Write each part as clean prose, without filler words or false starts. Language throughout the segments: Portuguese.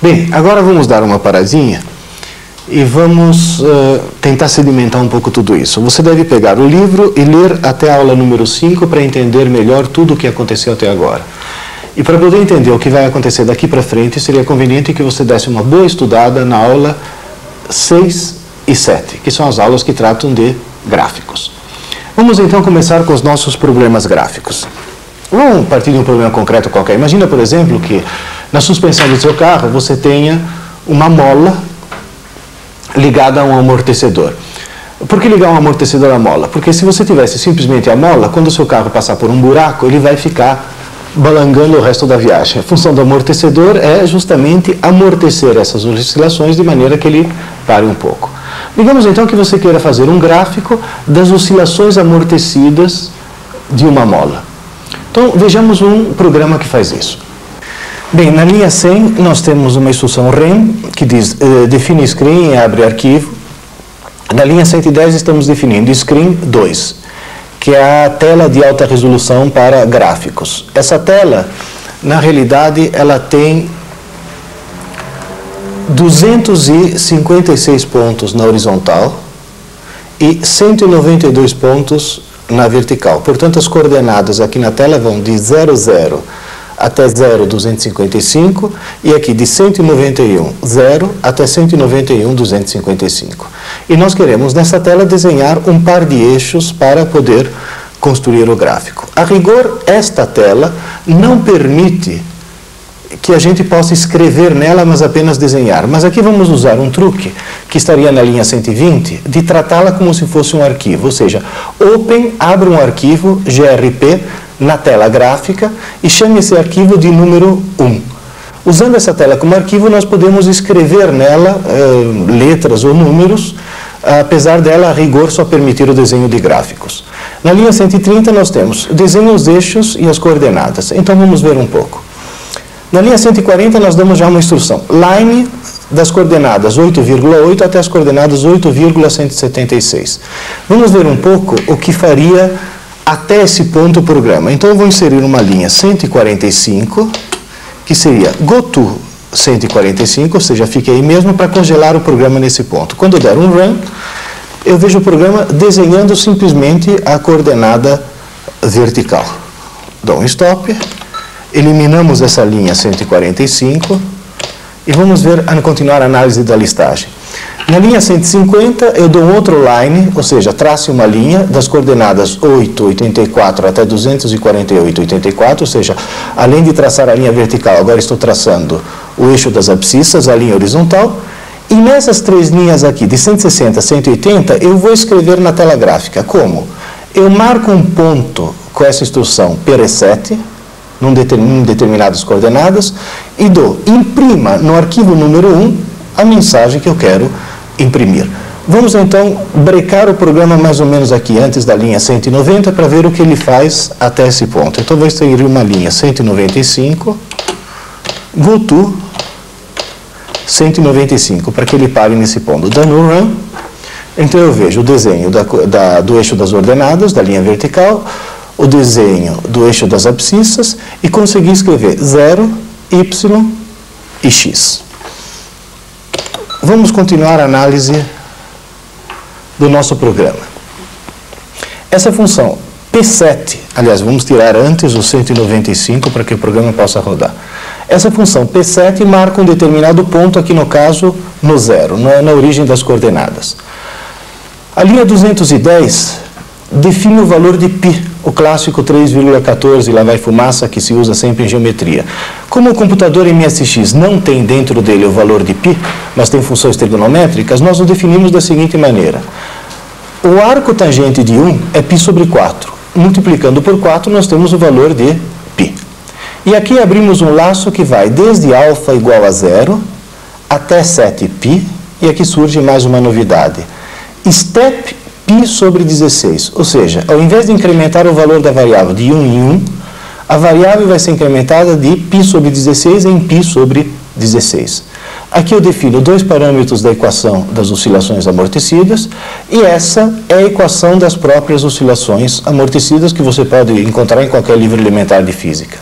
Bem, agora vamos dar uma paradinha e vamos tentar sedimentar um pouco tudo isso. Você deve pegar o livro e ler até a aula número 5 para entender melhor tudo o que aconteceu até agora. E para poder entender o que vai acontecer daqui para frente, seria conveniente que você desse uma boa estudada na aula 6 e 7, que são as aulas que tratam de gráficos. Vamos então começar com os nossos problemas gráficos. Vamos partir de um problema concreto qualquer. Imagina, por exemplo, que na suspensão do seu carro você tenha uma mola ligada a um amortecedor. Por que ligar um amortecedor à mola? Porque se você tivesse simplesmente a mola, quando o seu carro passar por um buraco, ele vai ficar balangando o resto da viagem. A função do amortecedor é justamente amortecer essas oscilações de maneira que ele pare um pouco. Digamos então que você queira fazer um gráfico das oscilações amortecidas de uma mola. Então vejamos um programa que faz isso. Bem, na linha 100 nós temos uma instrução REM que diz define screen e abre arquivo. Na linha 110 estamos definindo screen 2. Que é a tela de alta resolução para gráficos. Essa tela, na realidade, ela tem 256 pontos na horizontal e 192 pontos na vertical. Portanto, as coordenadas aqui na tela vão de 00 até 0,255 e aqui de 191, 0 até 191, 255. E nós queremos nessa tela desenhar um par de eixos para poder construir o gráfico. A rigor, esta tela não permite que a gente possa escrever nela, mas apenas desenhar. Mas aqui vamos usar um truque, que estaria na linha 120, de tratá-la como se fosse um arquivo. Ou seja, Open abre um arquivo GRP na tela gráfica e chame esse arquivo de número 1. Usando essa tela como arquivo, nós podemos escrever nela letras ou números, apesar dela, a rigor, só permitir o desenho de gráficos. Na linha 130 nós temos desenho os eixos e as coordenadas. Então vamos ver um pouco. Na linha 140 nós damos já uma instrução. Line das coordenadas 8,8 até as coordenadas 8,176. Vamos ver um pouco o que faria até esse ponto o programa. Então eu vou inserir uma linha 145, que seria goto 145, ou seja, fique aí mesmo para congelar o programa nesse ponto. Quando eu der um run, eu vejo o programa desenhando simplesmente a coordenada vertical. Dou um stop, eliminamos essa linha 145 e vamos ver continuar a análise da listagem. Na linha 150 eu dou um outro line, ou seja, trace uma linha das coordenadas 8, 84 até 248, 84, ou seja, além de traçar a linha vertical, agora estou traçando o eixo das abscissas, a linha horizontal, e nessas três linhas aqui, de 160 a 180, eu vou escrever na tela gráfica. Como? Eu marco um ponto com essa instrução preset, em determinadas coordenadas, e dou imprima no arquivo número 1 a mensagem que eu quero imprimir. Vamos então brecar o programa mais ou menos aqui antes da linha 190 para ver o que ele faz até esse ponto. Então vou inserir uma linha 195, goto 195, para que ele pare nesse ponto. Dando um run, então eu vejo o desenho do eixo das ordenadas, da linha vertical, o desenho do eixo das abscissas e consegui escrever 0, y e x. Vamos continuar a análise do nosso programa. Essa função P7, aliás, vamos tirar antes o 195 para que o programa possa rodar. Essa função P7 marca um determinado ponto, aqui no caso, no 0, na origem das coordenadas. A linha 210 define o valor de π, o clássico 3,14, lá vai fumaça, que se usa sempre em geometria. Como o computador MSX não tem dentro dele o valor de π, mas tem funções trigonométricas, nós o definimos da seguinte maneira. O arco tangente de 1 é π sobre 4. Multiplicando por 4, nós temos o valor de π. E aqui abrimos um laço que vai desde α igual a 0 até 7π, e aqui surge mais uma novidade. Step π sobre 16, ou seja, ao invés de incrementar o valor da variável de 1 em 1, a variável vai ser incrementada de π sobre 16 em π sobre 16. Aqui eu defino dois parâmetros da equação das oscilações amortecidas, e essa é a equação das próprias oscilações amortecidas que você pode encontrar em qualquer livro elementar de física.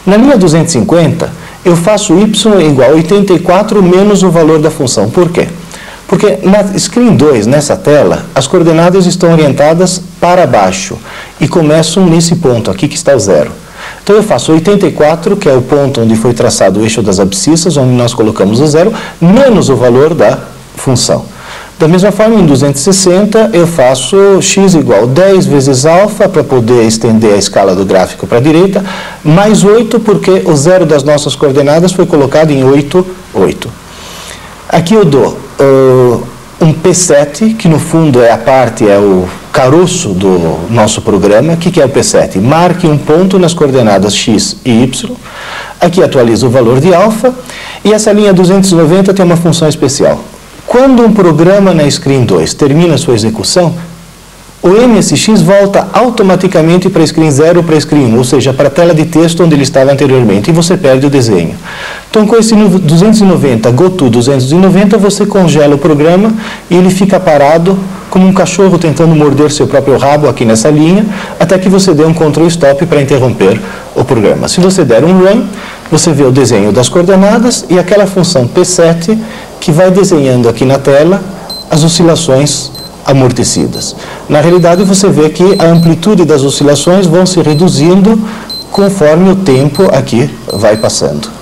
Na linha 250, eu faço y igual a 84 menos o valor da função. Por quê? Porque na screen 2, nessa tela, as coordenadas estão orientadas para baixo e começam nesse ponto aqui que está o 0. Então eu faço 84, que é o ponto onde foi traçado o eixo das abscissas, onde nós colocamos o 0, menos o valor da função. Da mesma forma, em 260, eu faço x igual a 10 vezes alfa, para poder estender a escala do gráfico para a direita, mais 8, porque o zero das nossas coordenadas foi colocado em 8, 8. Aqui eu dou um P7, que no fundo é o caroço do nosso programa. O que é o P7? Marque um ponto nas coordenadas x e y. Aqui atualiza o valor de alfa. E essa linha 290 tem uma função especial. Quando um programa na screen 2 termina sua execução, o MSX volta automaticamente para a screen 0 ou para a screen 1, ou seja, para a tela de texto onde ele estava anteriormente, e você perde o desenho. Então, com esse 290, GoTo 290, você congela o programa e ele fica parado como um cachorro tentando morder seu próprio rabo aqui nessa linha, até que você dê um Ctrl Stop para interromper o programa. Se você der um Run, você vê o desenho das coordenadas e aquela função P7 que vai desenhando aqui na tela as oscilações amortecidas. Na realidade, você vê que a amplitude das oscilações vão se reduzindo conforme o tempo aqui vai passando.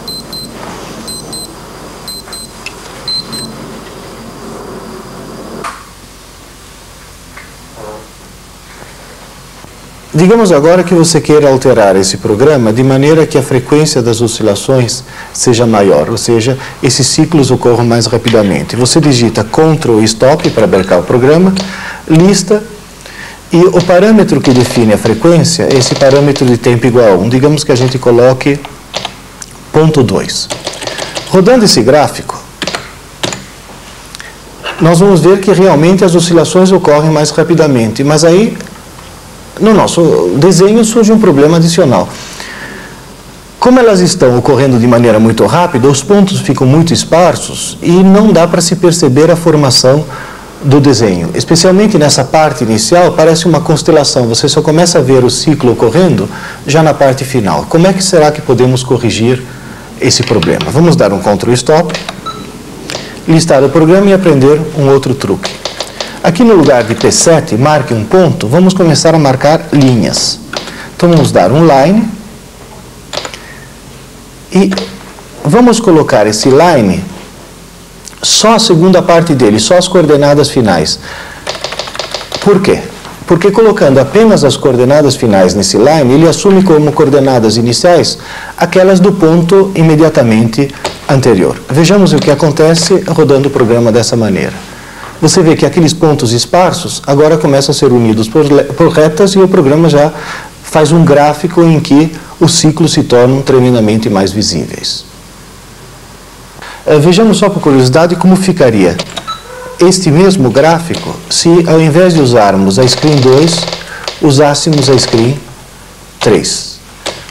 Digamos agora que você queira alterar esse programa de maneira que a frequência das oscilações seja maior, ou seja, esses ciclos ocorram mais rapidamente. Você digita Ctrl Stop para brecar o programa, lista, e o parâmetro que define a frequência é esse parâmetro de tempo igual a 1. Digamos que a gente coloque ponto 2. Rodando esse gráfico, nós vamos ver que realmente as oscilações ocorrem mais rapidamente, mas aí no nosso desenho surge um problema adicional. Como elas estão ocorrendo de maneira muito rápida, os pontos ficam muito esparsos e não dá para se perceber a formação do desenho. Especialmente nessa parte inicial, parece uma constelação. Você só começa a ver o ciclo ocorrendo já na parte final. Como é que será que podemos corrigir esse problema? Vamos dar um Ctrl Stop, listar o programa e aprender um outro truque. Aqui no lugar de P7, marque um ponto, vamos começar a marcar linhas. Então vamos dar um line e vamos colocar esse line só a segunda parte dele, só as coordenadas finais. Por quê? Porque colocando apenas as coordenadas finais nesse line, ele assume como coordenadas iniciais aquelas do ponto imediatamente anterior. Vejamos o que acontece rodando o programa dessa maneira. Você vê que aqueles pontos esparsos agora começam a ser unidos por retas e o programa já faz um gráfico em que os ciclos se tornam tremendamente mais visíveis. Vejamos só por curiosidade como ficaria este mesmo gráfico se ao invés de usarmos a screen 2, usássemos a screen 3.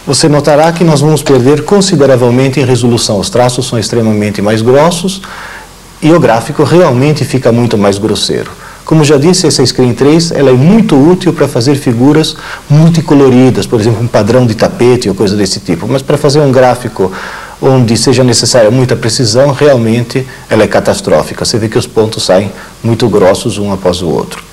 Você notará que nós vamos perder consideravelmente em resolução. Os traços são extremamente mais grossos e o gráfico realmente fica muito mais grosseiro. Como já disse, essa Screen 3 ela é muito útil para fazer figuras multicoloridas, por exemplo, um padrão de tapete ou coisa desse tipo. Mas para fazer um gráfico onde seja necessária muita precisão, realmente ela é catastrófica. Você vê que os pontos saem muito grossos um após o outro.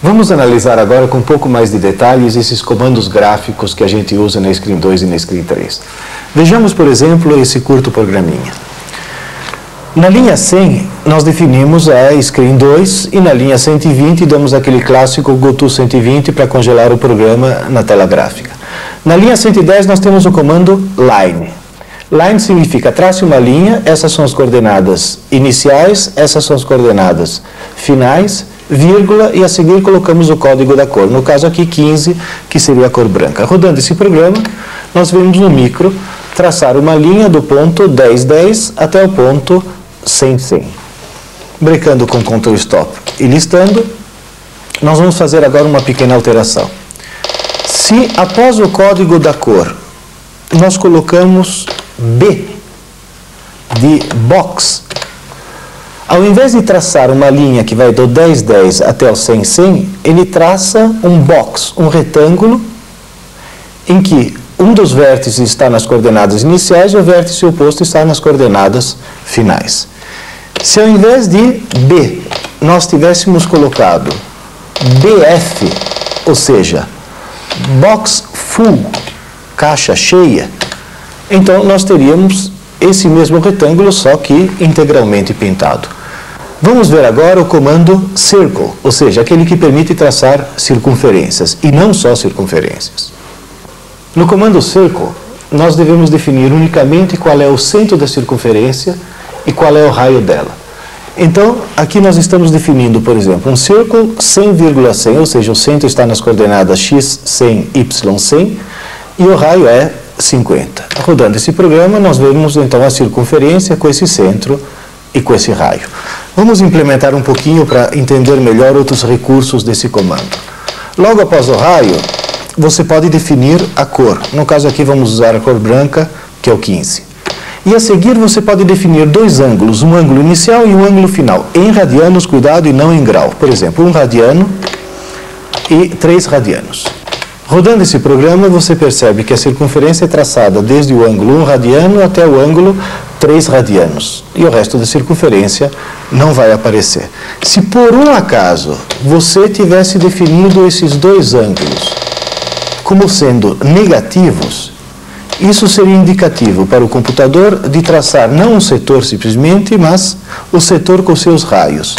Vamos analisar agora com um pouco mais de detalhes esses comandos gráficos que a gente usa na Screen 2 e na Screen 3. Vejamos, por exemplo, esse curto programinha. Na linha 100, nós definimos a Screen 2 e na linha 120 damos aquele clássico GoTo 120 para congelar o programa na tela gráfica. Na linha 110 nós temos o comando line. Line significa trace uma linha, essas são as coordenadas iniciais, essas são as coordenadas finais, vírgula, e a seguir colocamos o código da cor. No caso aqui 15, que seria a cor branca. Rodando esse programa, nós vemos no micro traçar uma linha do ponto 1010 até o ponto 100. Brecando com Ctrl Stop e listando, nós vamos fazer agora uma pequena alteração. Se após o código da cor nós colocamos B de box, ao invés de traçar uma linha que vai do 1010 até o 100, ele traça um box, um retângulo, em que um dos vértices está nas coordenadas iniciais e o vértice oposto está nas coordenadas finais. Se ao invés de B, nós tivéssemos colocado BF, ou seja, box full, caixa cheia, então nós teríamos esse mesmo retângulo, só que integralmente pintado. Vamos ver agora o comando circle, ou seja, aquele que permite traçar circunferências, e não só circunferências. No comando circle, nós devemos definir unicamente qual é o centro da circunferência e qual é o raio dela. Então, aqui nós estamos definindo, por exemplo, um círculo 100,100, ou seja, o centro está nas coordenadas x, 100, y, 100, e o raio é 50. Rodando esse programa, nós vemos então a circunferência com esse centro e com esse raio. Vamos implementar um pouquinho para entender melhor outros recursos desse comando. Logo após o raio, você pode definir a cor. No caso aqui vamos usar a cor branca, que é o 15. E a seguir você pode definir dois ângulos, um ângulo inicial e um ângulo final, em radianos, cuidado, e não em grau. Por exemplo, 1 radiano e 3 radianos. Rodando esse programa, você percebe que a circunferência é traçada desde o ângulo 1 radiano até o ângulo 3 radianos. E o resto da circunferência não vai aparecer. Se por um acaso você tivesse definido esses dois ângulos como sendo negativos, isso seria indicativo para o computador de traçar não um setor simplesmente, mas o setor com seus raios.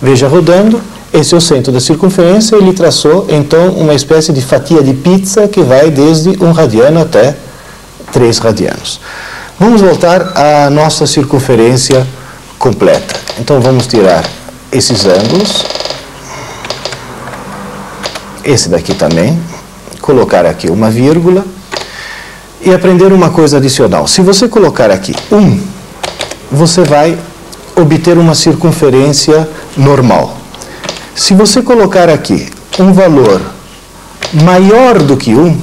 Veja rodando, esse é o centro da circunferência, ele traçou então uma espécie de fatia de pizza que vai desde 1 radiano até 3 radianos. Vamos voltar à nossa circunferência completa. Então vamos tirar esses ângulos, esse daqui também, colocar aqui uma vírgula e aprender uma coisa adicional. Se você colocar aqui 1, você vai obter uma circunferência normal. Se você colocar aqui um valor maior do que 1,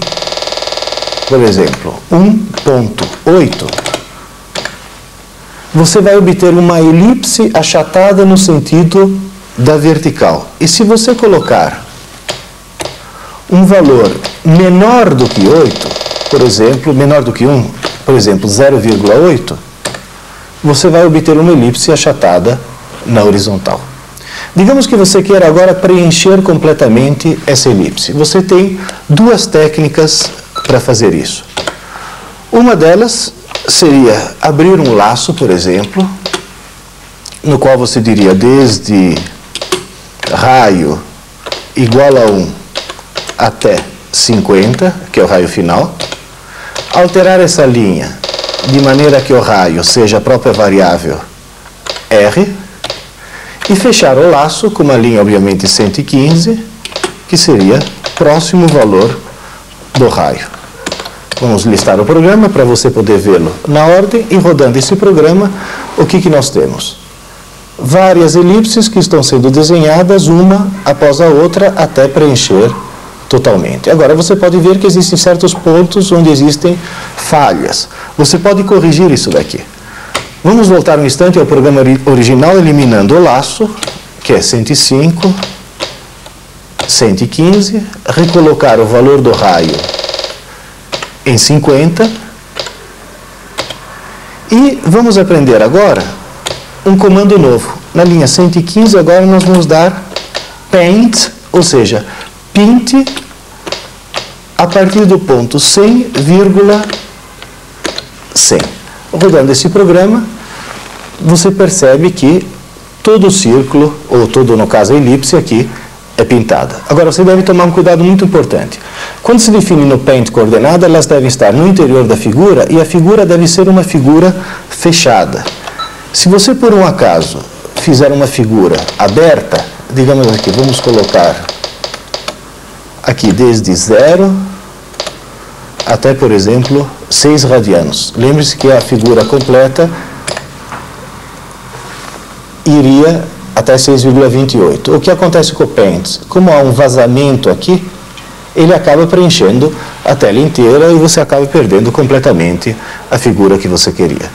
por exemplo, 1,8, você vai obter uma elipse achatada no sentido da vertical. E se você colocar um valor menor do que 8, por exemplo, menor do que 1, por exemplo, 0,8, você vai obter uma elipse achatada na horizontal. Digamos que você queira agora preencher completamente essa elipse. Você tem duas técnicas para fazer isso. Uma delas seria abrir um laço, por exemplo, no qual você diria desde raio igual a 1 até 50, que é o raio final, alterar essa linha de maneira que o raio seja a própria variável R e fechar o laço com uma linha, obviamente, 115, que seria próximo valor do raio. Vamos listar o programa para você poder vê-lo na ordem e rodando esse programa, o que nós temos? Várias elipses que estão sendo desenhadas uma após a outra até preencher totalmente. Agora você pode ver que existem certos pontos onde existem falhas. Você pode corrigir isso daqui. Vamos voltar um instante ao programa original, eliminando o laço, que é 105, 115, recolocar o valor do raio em 50 e vamos aprender agora um comando novo. Na linha 115 agora nós vamos dar paint, ou seja, pinte a partir do ponto 100,100. Rodando esse programa, você percebe que todo o círculo, ou todo, no caso, a elipse aqui, é pintada. Agora, você deve tomar um cuidado muito importante. Quando se define no Paint coordenada, elas devem estar no interior da figura e a figura deve ser uma figura fechada. Se você, por um acaso, fizer uma figura aberta, digamos aqui, vamos colocar aqui desde 0 até, por exemplo, 6 radianos. Lembre-se que a figura completa iria até 6,28. O que acontece com o Paint? Como há um vazamento aqui, ele acaba preenchendo a tela inteira e você acaba perdendo completamente a figura que você queria.